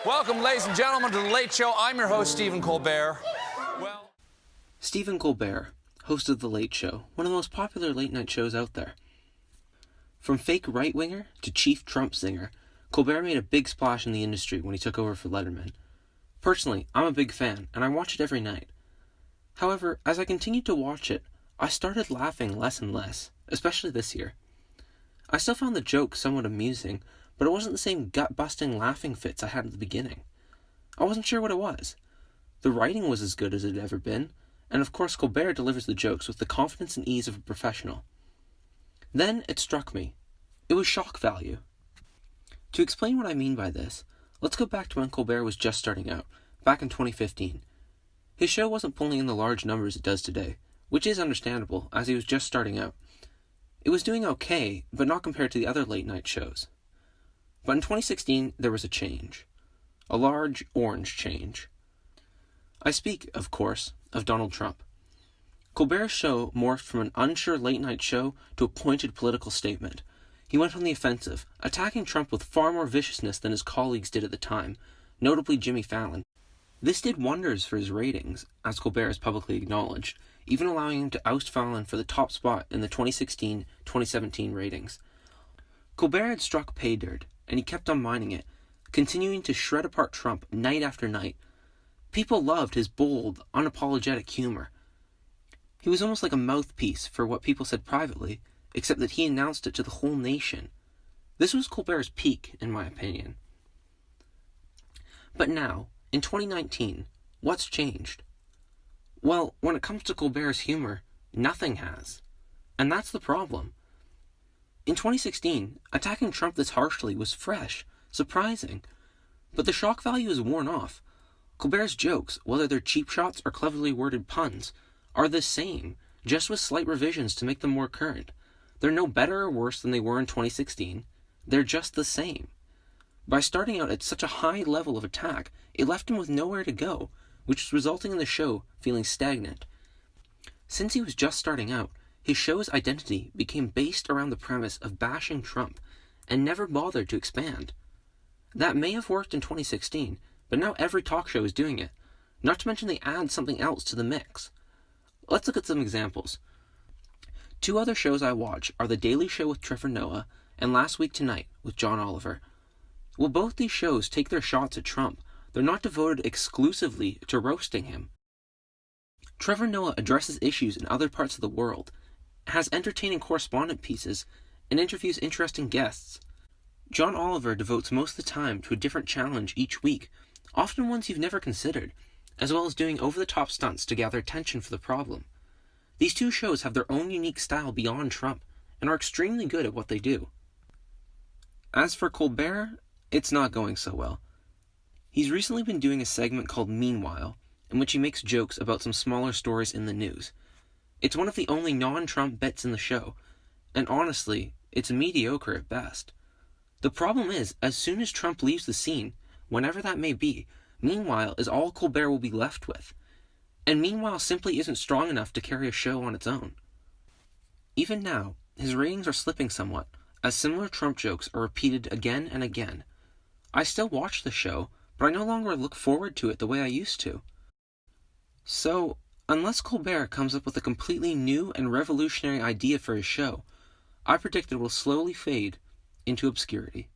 Welcome, ladies and gentlemen, to The Late Show. I'm your host, Stephen Colbert. Stephen Colbert, host of The Late Show, one of the most popular late-night shows out there. From fake right-winger to chief Trump singer, Colbert made a big splash in the industry when he took over for Letterman. Personally, I'm a big fan, and I watch it every night. However, as I continued to watch it, I started laughing less and less, especially this year. I still found the jokes somewhat amusing, but it wasn't the same gut-busting laughing fits I had at the beginning. I wasn't sure what it was. The writing was as good as it had ever been, and of course Colbert delivers the jokes with the confidence and ease of a professional. Then it struck me. It was shock value. To explain what I mean by this, let's go back to when Colbert was just starting out, back in 2015. His show wasn't pulling in the large numbers it does today, which is understandable, as he was just starting out. It was doing okay, but not compared to the other late-night shows. But in 2016, there was a change. A large, orange change. I speak, of course, of Donald Trump. Colbert's show morphed from an unsure late-night show to a pointed political statement. He went on the offensive, attacking Trump with far more viciousness than his colleagues did at the time, notably Jimmy Fallon. This did wonders for his ratings, as Colbert has publicly acknowledged, even allowing him to oust Fallon for the top spot in the 2016-2017 ratings. Colbert had struck pay dirt, and he kept on mining it, continuing to shred apart Trump night after night. People loved his bold, unapologetic humor. He was almost like a mouthpiece for what people said privately, except that he announced it to the whole nation. This was Colbert's peak, in my opinion. But now, in 2019, what's changed? Well, when it comes to Colbert's humor, nothing has. And that's the problem. In 2016, attacking Trump this harshly was fresh, surprising. But the shock value is worn off. Colbert's jokes, whether they're cheap shots or cleverly worded puns, are the same, just with slight revisions to make them more current. They're no better or worse than they were in 2016. They're just the same. By starting out at such a high level of attack, it left him with nowhere to go, which was resulting in the show feeling stagnant. Since he was just starting out, his show's identity became based around the premise of bashing Trump, and never bothered to expand. That may have worked in 2016, but now every talk show is doing it, not to mention they add something else to the mix. Let's look at some examples. Two other shows I watch are The Daily Show with Trevor Noah and Last Week Tonight with John Oliver. While both these shows take their shots at Trump, they're not devoted exclusively to roasting him. Trevor Noah addresses issues in other parts of the world, has entertaining correspondent pieces, and interviews interesting guests. John Oliver devotes most of the time to a different challenge each week, often ones you've never considered, as well as doing over-the-top stunts to gather attention for the problem. These two shows have their own unique style beyond Trump, and are extremely good at what they do. As for Colbert, it's not going so well. He's recently been doing a segment called Meanwhile, in which he makes jokes about some smaller stories in the news. It's one of the only non-Trump bits in the show, and honestly, it's mediocre at best. The problem is, as soon as Trump leaves the scene, whenever that may be, Meanwhile is all Colbert will be left with. And Meanwhile simply isn't strong enough to carry a show on its own. Even now, his ratings are slipping somewhat, as similar Trump jokes are repeated again and again. I still watch the show, but I no longer look forward to it the way I used to. So, unless Colbert comes up with a completely new and revolutionary idea for his show, I predict it will slowly fade into obscurity.